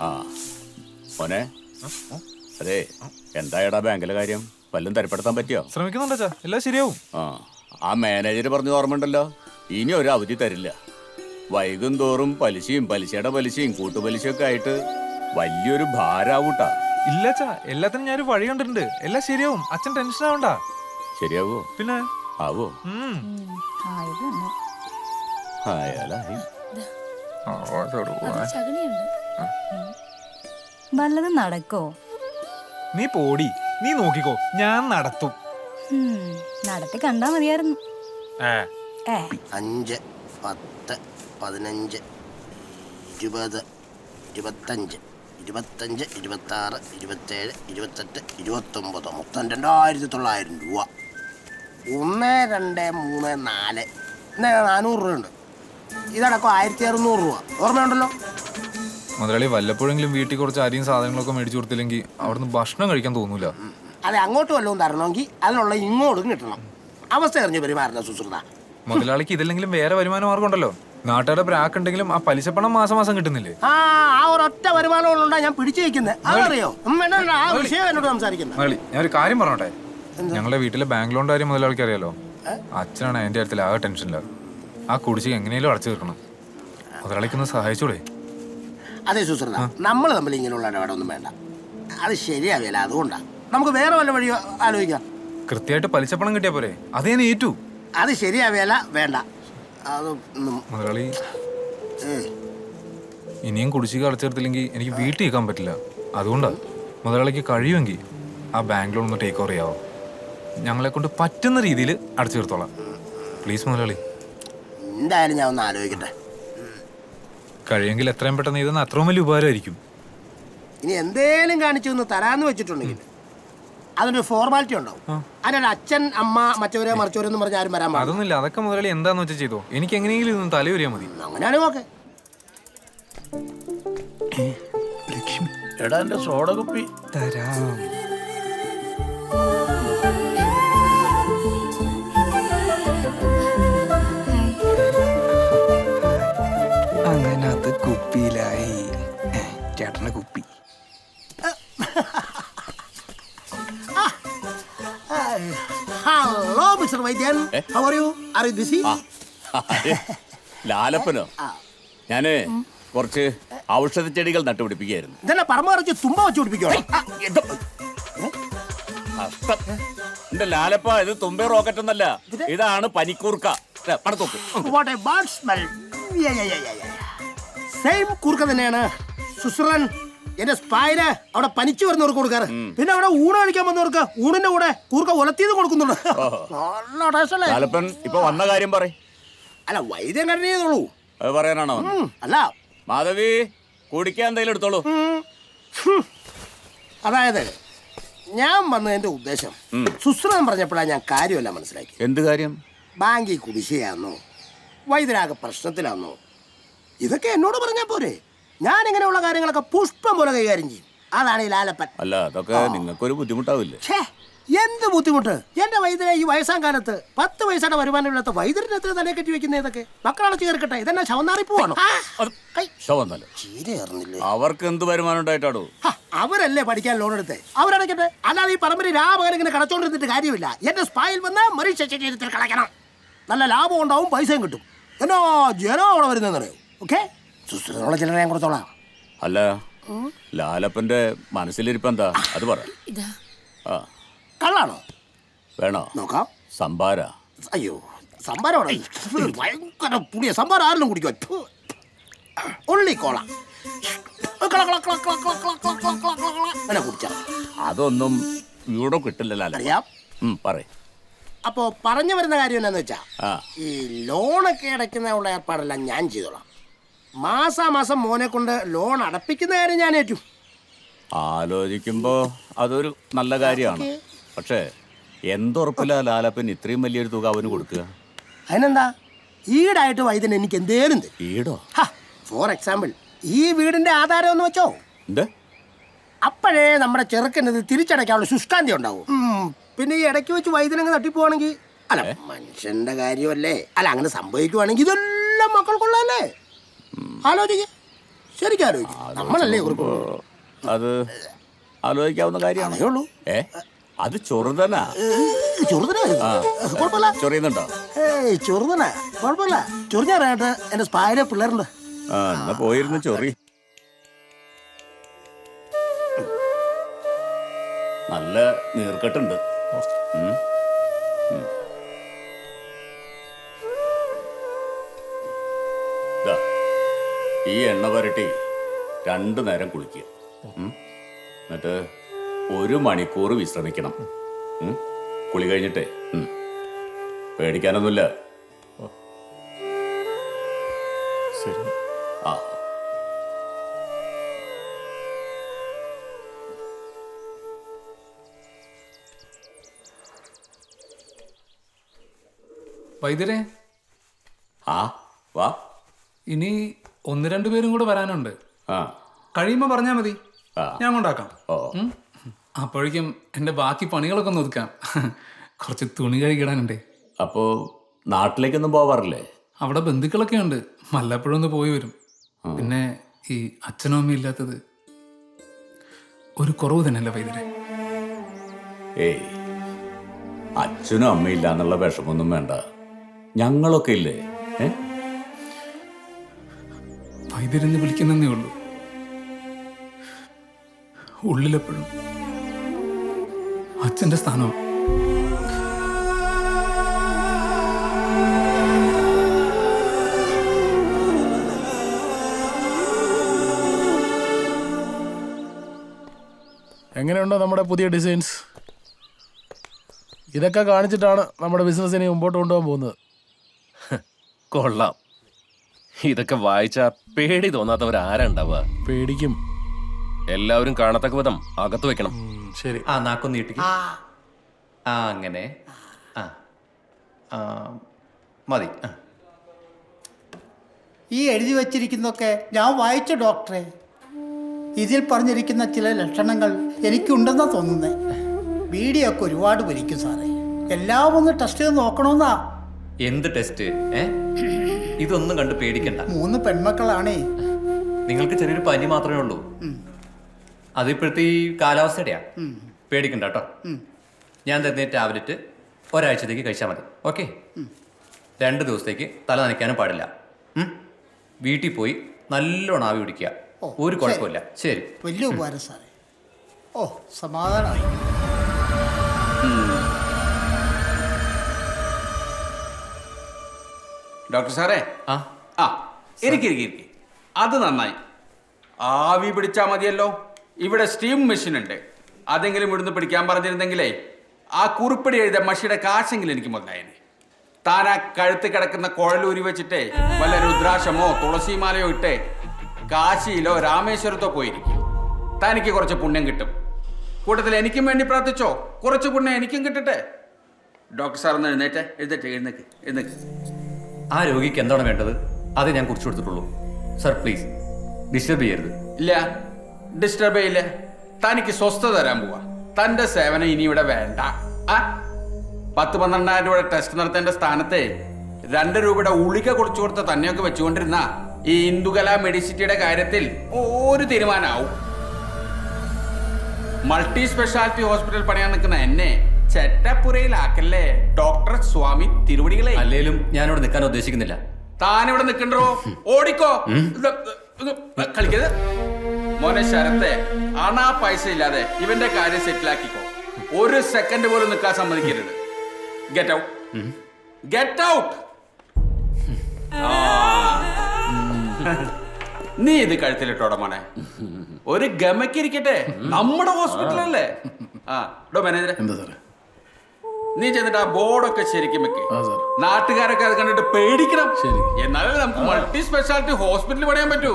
ആ മോനെ, അതെ എന്തായടാ ബാങ്കിലെ കാര്യം? വല്ലതും തരപ്പെടുത്താൻ പറ്റിയോ? ശ്രമിക്കുന്നുണ്ടോ? എല്ലാം ശരിയാവും. ആ മാനേജർ പറഞ്ഞ ഓർമ്മയുണ്ടല്ലോ, ഇനി ഒരു അവധി തരില്ല. വൈകും തോറും പലിശയും പലിശയുടെ പലിശയും കൂട്ടുപലിശയൊക്കെ ആയിട്ട് വലിയൊരു ഭാരാവൂട്ടാ. ഇല്ല അച്ഛാ, എല്ലാത്തിനും ഞാനൊരു വഴി കണ്ടിട്ടുണ്ട്. എല്ലാം ശരിയാവും. അച്ഛൻ ടെൻഷൻ ആവണ്ട. ശരിയാവോ? പിന്നെ ആവോ? വല്ലതും നടക്കോ? നീ പോടി, നീ നോക്കിക്കോ, ഞാൻ നടത്തും. നടത്തി കണ്ടാ മതിയായിരുന്നു. 5, 10, 15, 20, 25, 26, 27, 28, 29 മൊത്തം 2900 രൂപ. 1, 2, 3, 4 400 രൂപയുണ്ട്. ഇതടക്കം 1600 രൂപ. ഓർമ്മയുണ്ടല്ലോ? മുതലാളി, വല്ലപ്പോഴെങ്കിലും വീട്ടിൽ കുറച്ച് അരിയും സാധനങ്ങളൊക്കെ മേടിച്ചു കൊടുത്തില്ലെങ്കിൽ അവിടുന്ന് ഭക്ഷണം കഴിക്കാൻ തോന്നൂല. അതെ, അങ്ങോട്ട് വല്ലതും തരണമെങ്കിൽ അതിനുള്ള ഇങ്ങോട്ടും കിട്ടണം. അവസ്ഥ അറിഞ്ഞു പെരുമാറുന്ന സുശ്രുത. മുതലാളിക്ക് ഇതില്ലെങ്കിലും വേറെ വരുമാന മാർഗം ഉണ്ടല്ലോ. നാട്ടുകാരുടെ ബ്രാക്ക് ഉണ്ടെങ്കിലും ആ പലിശപ്പണം മാസം മാസം കിട്ടുന്നില്ലേ? ആ ഒരൊറ്റ വരുമാനമുണ്ടാ ഞാൻ പിടിച്ചു വയ്ക്കുന്നത്. അതറിയോ? ആ വിഷയം എന്നോട് സംസാരിക്കുന്നത്. മുതലാളി, ഞാനൊരു കാര്യം പറഞ്ഞോട്ടെ. ഞങ്ങളുടെ വീട്ടിലെ ബാങ്ക് ലോണിന്റെ കാര്യം മുതലാളിക്ക് അറിയാലോ. അച്ഛനാണ് അതിന്റെ കാര്യത്തിൽ ആകെ ടെൻഷനില്ല. ആ കുടിശ്ശിക എങ്ങനെയും അടച്ചു തീർക്കണം. മുതലാളിക്കൊന്ന് സഹായിച്ചൂടെ? അതെ സുശ്രുത, നമ്മൾ തമ്മിൽ ഇങ്ങനെയുള്ള ഇടപാടൊന്നും വേണ്ട. അത് ശരിയാവില്ല. അതുകൊണ്ടാ നമുക്ക് വേറെ വല്ല വഴി ആലോചിക്കാം. കൃത്യമായിട്ട് പലിശപ്പണം കിട്ടിയാ പോരെ? അതേ ഏറ്റു. അത് ശരിയാവില്ല, വേണ്ട. അത് മുതലാളി, ഇനിയും കുടിശ്ശിക അടച്ചെടുത്തില്ലെങ്കിൽ എനിക്ക് വീട്ടിൽ നിൽക്കാൻ പറ്റില്ല. അതുകൊണ്ടാ മുതലാളിക്ക് കഴിയുമെങ്കിൽ ആ ബാങ്ക് ലോൺ ഒന്ന് ടേക്ക് ഓവർ ചെയ്യാവോ? ഞങ്ങളെ കൊണ്ട് പറ്റുന്ന രീതിയിൽ അടച്ചു തീർത്തോളാം. പ്ലീസ് മുതലാളി. എന്തായാലും ഞാൻ ഒന്ന് ആലോചിക്കട്ടെ. കഴിയെങ്കിൽ എത്രയും പെട്ടെന്ന് ഇതെന്ന് അത്രയും വലിയ ഉപകാരമായിരിക്കും. ഇനി എന്തേലും കാണിച്ചു ഒന്ന് തരാന്ന് വെച്ചിട്ടുണ്ടെങ്കിൽ അതിനൊരു ഫോർമാലിറ്റി ഉണ്ടാവും. അതിനൊരു അച്ഛൻ, അമ്മ, മറ്റവരെ മറിച്ചവരെന്ന് പറഞ്ഞ ആരും വരാൻ പാടില്ല. അതൊന്നുമില്ല. അതൊക്കെ മുതലാളി എന്താന്ന് വെച്ചാൽ ചെയ്തോ. എനിക്ക് എങ്ങനെയെങ്കിലും ഇതൊന്ന് തലയുരിയാൽ മതി. അങ്ങനെയാണെങ്കിൽ ഓക്കെ. ലക്ഷ്മി, എടാ എന്റെ സോഡ കുപ്പി തരാം. അങ്ങനെ അത് കുപ്പിയിലായി. ചേട്ടന്റെ കുപ്പി. ഹലോ മിസ്റ്റർ വൈദ്യൻ, how are you? Are you busy? ലാലപ്പനോ? ഞാന് കുറച്ച് ഔഷധ ചെടികൾ നട്ടുപിടിപ്പിക്കുകയായിരുന്നു. ഇതന്നെ പറമ്പ് കുറച്ച് തുമ്പ വെച്ച് പിടിപ്പിക്കോ? എന്റെ ലാലപ്പ, ഇത് തുമ്പെ റോക്കറ്റ് ഒന്നല്ല, ഇതാണ് പനിക്കൂർക്ക. പടത്തോക്ക്. What a bad smell. Same കൂർക്ക തന്നെയാണ് സുശ്രൻ എന്റെ സ്പായിന് അവിടെ പനിച്ചു വരുന്നവർക്ക് കൊടുക്കാറ്. പിന്നെ അവിടെ ഊണ് കഴിക്കാൻ വന്നവർക്ക് ഊണിന്റെ കൂടെ കൂർക്ക ഉലത്തിയത് കൊടുക്കുന്നുണ്ട്. നല്ല ടേസ്റ്റ് അല്ലേ? ലാലപ്പൻ ഇപ്പൊ വന്ന കാര്യം പറ. അല്ല, വൈദ്യം കണ്ടിന്നുള്ള അത് പറയാനാണോ? അല്ല, മാധവി, കുടിക്കാൻ എന്തെങ്കിലും എടുത്തോളൂ. അതായത് ഞാൻ വന്നതിന്റെ ഉദ്ദേശം സുശ്രൻ പറഞ്ഞപ്പോഴാണ് ഞാൻ കാര്യമല്ല മനസ്സിലാക്കി. എന്ത് കാര്യം? ബാങ്കിൽ കുടിശ്ശികയാന്നോ, വൈദ്യരാഗ പ്രശ്നത്തിലാന്നോ, ഇതൊക്കെ എന്നോട് പറഞ്ഞാൽ പോരെ? ഞാൻ ഇങ്ങനെയുള്ള കാര്യങ്ങളൊക്കെ പുഷ്പം പോലെ കൈകാര്യം ചെയ്യും. അതാണ് ഈ ലാലപ്പൻ. അല്ല, അതൊക്കെ നിങ്ങൾക്കൊരു ബുദ്ധിമുട്ടാവില്ലേ? എന്ത് ബുദ്ധിമുട്ട്? എന്റെ വൈദ്യരെ ഈ വയസ്സാം കാലത്ത് 10 പൈസയുടെ വരുമാനമില്ലാത്ത വൈദ്യരുടെ എത്ര തലയെ കെട്ടി വെക്കുന്ന ഇതൊക്കെ? മക്കളെ ചേർക്കട്ടെ, ഇതെന്നെ ശവന്നാറി പോവാണോ? അവർക്ക് എന്ത് വരുമാനം ഉണ്ടായിട്ടാടോ? അവരല്ലേ പഠിക്കാൻ ലോൺ എടുത്തേ, അവരടയ്ക്കട്ടെ. അല്ലാതെ ഈ പറമ്പിൽ രാപകൽ ഇങ്ങനെ കടച്ചോണ്ടിരുന്നിട്ട് കാര്യമില്ല. എന്റെ സ്പായിൽ വന്ന് മരീക്ഷ ശരീരത്തിൽ കളയ്ക്കണം. നല്ല ലാഭം ഉണ്ടാവും, പൈസയും കിട്ടും. എന്നോ ജനം അവിടെ വരുന്നറിയോ? ഓക്കെ, സുശ്രുതമുള്ള ചിലരെ ഞാൻ കൊടുത്തോളാം. അല്ല, ലാലപ്പന്റെ മനസ്സിലിരിപ്പെന്താ അത് പറ. കള്ളാണോ? വേണോ? നോക്കാം. സംഭാര. അയ്യോ, സംഭാരം ഭയങ്കര പുളിയ സംഭാരം ആരെങ്കിലും കുടിക്കുമോ? ഉള്ളി കോള കുടിച്ചാ അതൊന്നും ഇവിടെ കിട്ടില്ല. അറിയാം. പറ. അപ്പോ പറഞ്ഞു വരുന്ന കാര്യം എന്താന്ന് വെച്ചാ, ഈ ലോണൊക്കെ അടയ്ക്കുന്ന ഏർപ്പാടെല്ലാം ഞാൻ ചെയ്തോളാം. മാസാമാസം മോനെ കൊണ്ട് ലോൺ അടപ്പിക്കുന്ന കാര്യം ഞാൻ ഏറ്റു. ആലോചിക്കുമ്പോ അതൊരു നല്ല കാര്യമാണ്. പക്ഷേ എന്തുറപ്പില്ല ലാലപ്പൻ ഇത്രയും വലിയൊരു തുക അവന് കൊടുക്കുക? അതിനെന്താ, ഈടായിട്ട് വൈദ്യൻ എനിക്ക് എന്തേലും തരും. ഈടോ? ഫോർ എക്സാമ്പിൾ, ഈ വീടിന്റെ ആധാരം ഒന്ന് വെച്ചോ. അപ്പോഴേ നമ്മുടെ ചെറുക്കനത് തിരിച്ചടയ്ക്കാനുള്ള ശുഷ്കാന്തി ഉണ്ടാവും. പിന്നെ ഈ ഇടയ്ക്ക് വെച്ച് വൈദ്യനങ്ങ് തട്ടിപ്പോവാണെങ്കിൽ, അല്ല മനുഷ്യന്റെ കാര്യമല്ലേ, അല്ല അങ്ങനെ സംഭവിക്കുവാണെങ്കിൽ ഇതെല്ലാം മക്കൾക്കുള്ളതല്ലേ? ആലോചിക്കേ. ശരിക്കും ആലോചിക്കും. നമ്മളല്ലേ കുറിപ്പ് അത് ആലോചിക്കാവുന്ന കാര്യമാണ്. ഉള്ളൂ. അത് ചൊറുതനാ. ചെറുതന കുഴപ്പമില്ല. ചൊറിയുന്നുണ്ടോ? ചെറുതന കുഴപ്പമില്ല. ചൊറിഞ്ഞാറായിട്ട് എന്റെ സ്പായിലെ പിള്ളേരുണ്ട്. എന്നാ പോയിരുന്നു ചൊറി. നല്ല നീർക്കെട്ടുണ്ട്. ദാ, ഈ എണ്ണ പുരട്ടി 2 നേരം കുളിക്കുക. എന്നിട്ട് 1 മണിക്കൂർ വിശ്രമിക്കണം. കുളി കഴിഞ്ഞിട്ടേ പേടിക്കാനൊന്നുമില്ല. ശരി. ആ വൈദ്യരെ, ആ വാ. ഇനി 1-2 പേരും കൂടെ വരാനുണ്ട്. ആ കഴിയുമ്പോൾ പറഞ്ഞാൽ മതി, ഞാൻ കൊണ്ടാക്കാം. ഓ അപ്പോഴേക്കും എൻ്റെ ബാക്കി പണികളൊക്കെ ഒന്ന് ഒതുക്കാം. കുറച്ച് തുണി കഴുകിടാനുണ്ടേ. അപ്പോ നാട്ടിലേക്കൊന്നും പോവാറില്ലേ? അവിടെ ബന്ധുക്കളൊക്കെ ഉണ്ട്, വല്ലപ്പോഴും ഒന്ന് പോയി വരും. പിന്നെ ഈ അച്ഛനും അമ്മയും ഇല്ലാത്തത് ഒരു കുറവ് തന്നെയല്ലേ വൈദ്യരെ? ഏയ്, അച്ഛനും അമ്മയില്ല എന്നുള്ള വിഷമൊന്നും വേണ്ട. ഞങ്ങളൊക്കെ ഇല്ലേ? വൈദ്യരെന്ന് വിളിക്കുന്നതേ ഉള്ളൂ. ഉള്ളിലെപ്പോഴും അച്ഛൻ്റെ സ്ഥാനം. എങ്ങനെയുണ്ടോ നമ്മുടെ പുതിയ ഡിസൈൻസ്? ഇതൊക്കെ കാണിച്ചിട്ടാണ് നമ്മുടെ ബിസിനസ്സിനെ മുമ്പോട്ട് കൊണ്ടുപോകാൻ പോകുന്നത്. കൊള്ളാം. ഇതൊക്കെ വായിച്ച പേടി തോന്നാത്തവരാരുണ്ടാവുക? പേടിക്കും. എല്ലാവരും കാണത്തക്ക വിധം അകത്ത് വെക്കണം. ശരി. ആ നാക്കൊന്ന് നീട്ടി. ആ അങ്ങനെ. ആ ആ മതി. ഈ എഴുതി വച്ചിരിക്കുന്നതൊക്കെ ഞാൻ വായിച്ച ഡോക്ടറെ. ഇതിൽ പറഞ്ഞിരിക്കുന്ന ചില ലക്ഷണങ്ങൾ എനിക്കുണ്ടെന്നാ തോന്നുന്നത്. വീഡിയോ ഒക്കെ ഒരുപാട് വലിക്കും സാറേ. എല്ലാം ഒന്ന് ടെസ്റ്റ് ചെയ്ത് നോക്കണമെന്നാ. എന്ത് ടെസ്റ്റ്? ഇതൊന്നും കണ്ട് പേടിക്കണ്ട. 3 പെൺമക്കളാണേ. നിങ്ങൾക്ക് ചെറിയൊരു പനി മാത്രമേ ഉള്ളൂ. അതിപ്പോഴത്തെ ഈ കാലാവസ്ഥയുടെയാ. പേടിക്കണ്ട കേട്ടോ. ഞാൻ തരുന്ന ടാബ്ലറ്റ് ഒരാഴ്ചത്തേക്ക് കഴിച്ചാൽ മതി. ഓക്കെ? 2 ദിവസത്തേക്ക് തല നനയ്ക്കാനും പാടില്ല. വീട്ടിൽ പോയി നല്ലോണം ആവി പിടിക്കുക. ഒരു കുഴപ്പമില്ല. ശരി. വലിയ ഉപകാരം സാറേ. ഓ, സമാധാനമായി. ഡോക്ടർ സാറേ, ഇരിക്കെ. അത് നന്നായി. ആവി പിടിച്ചാൽ മതിയല്ലോ. ഇവിടെ സ്റ്റീം മെഷീൻ ഉണ്ട്. അതെങ്കിലും ഇവിടുന്ന് പിടിക്കാൻ പറഞ്ഞിരുന്നെങ്കിലേ ആ കുറിപ്പടി എഴുതിയ മഷിയുടെ കാശെങ്കിലും എനിക്ക് മുതലായേനെ. താൻ ആ കഴുത്ത് കിടക്കുന്ന കുഴലൂരി വെച്ചിട്ടേ വല്ല രുദ്രാക്ഷമോ തുളസിമാലയോ ഇട്ടേ കാശിയിലോ രാമേശ്വരത്തോ പോയിരിക്കും. തനിക്ക് കുറച്ച് പുണ്യം കിട്ടും. കൂട്ടത്തിൽ എനിക്കും വേണ്ടി പ്രാർത്ഥിച്ചോ. കുറച്ച് പുണ്യം എനിക്കും കിട്ടട്ടെ. ഡോക്ടർ സാർ ഒന്ന് എഴുന്നേറ്റ്. ആ രോഗിക്ക് എന്താണ് വേണ്ടത് അത് ഞാൻ കുറിച്ച് കൊടുത്തിട്ടുള്ളൂ. സർ പ്ലീസ് ഡിസ്റ്റർബ് ചെയ്യരുത്. ഇല്ല, ഡിസ്റ്റർബ് ചെയ്യില്ല. തനിക്ക് സ്വസ്ഥത തരാൻ പോവാ. തന്റെ സേവനം ഇനി ഇവിടെ വേണ്ട. 10-12,000 രൂപയുടെ ടെസ്റ്റ് നടത്തേണ്ട സ്ഥാനത്തെ 2 രൂപയുടെ ഉളിക കുറിച്ചു കൊടുത്ത തന്നെയൊക്കെ വെച്ചുകൊണ്ടിരുന്ന ഈ ഇന്ദുകല മെഡിസിറ്റിയുടെ കാര്യത്തിൽ ഒരു തീരുമാനമാവും. മൾട്ടി സ്പെഷ്യാലിറ്റി ഹോസ്പിറ്റൽ പണിയാൻ നിൽക്കുന്ന എന്നെ ചെറ്റപ്പുരയിലാക്കല്ലേ ഡോക്ടർ സ്വാമി തിരുവടികളെ. അല്ലേലും ഞാനിവിടെ നിൽക്കാൻ ഉദ്ദേശിക്കുന്നില്ല. താനിവിടെ നിൽക്കണ്ടോ? ഓടിക്കോ. കളിക്കരുത് മോനെ. ശരത്തെ, പൈസ ഇല്ലാതെ ഇവന്റെ കാര്യം സെറ്റിലാക്കിക്കോ. 1 സെക്കൻഡ് പോലും നിൽക്കാൻ സമ്മതിക്കരുത്. Get out. Get out. നീ ഇത് കഴുത്തിലിട്ടോടെ മോനെ. ഒരു ഗമക്കിരിക്കട്ടെ. നമ്മുടെ ഹോസ്പിറ്റലല്ലേ. ഡോ മാനേജറെ, നീ ചെന്നിട്ട് ആ ബോർഡൊക്കെ ശരിക്കും വെക്ക്. നാട്ടുകാരൊക്കെ അത് കണ്ടിട്ട് പേടിക്കണം. എന്നാലേ നമുക്ക് മൾട്ടി സ്പെഷ്യാലിറ്റി ഹോസ്പിറ്റൽ പണിയാൻ പറ്റൂ.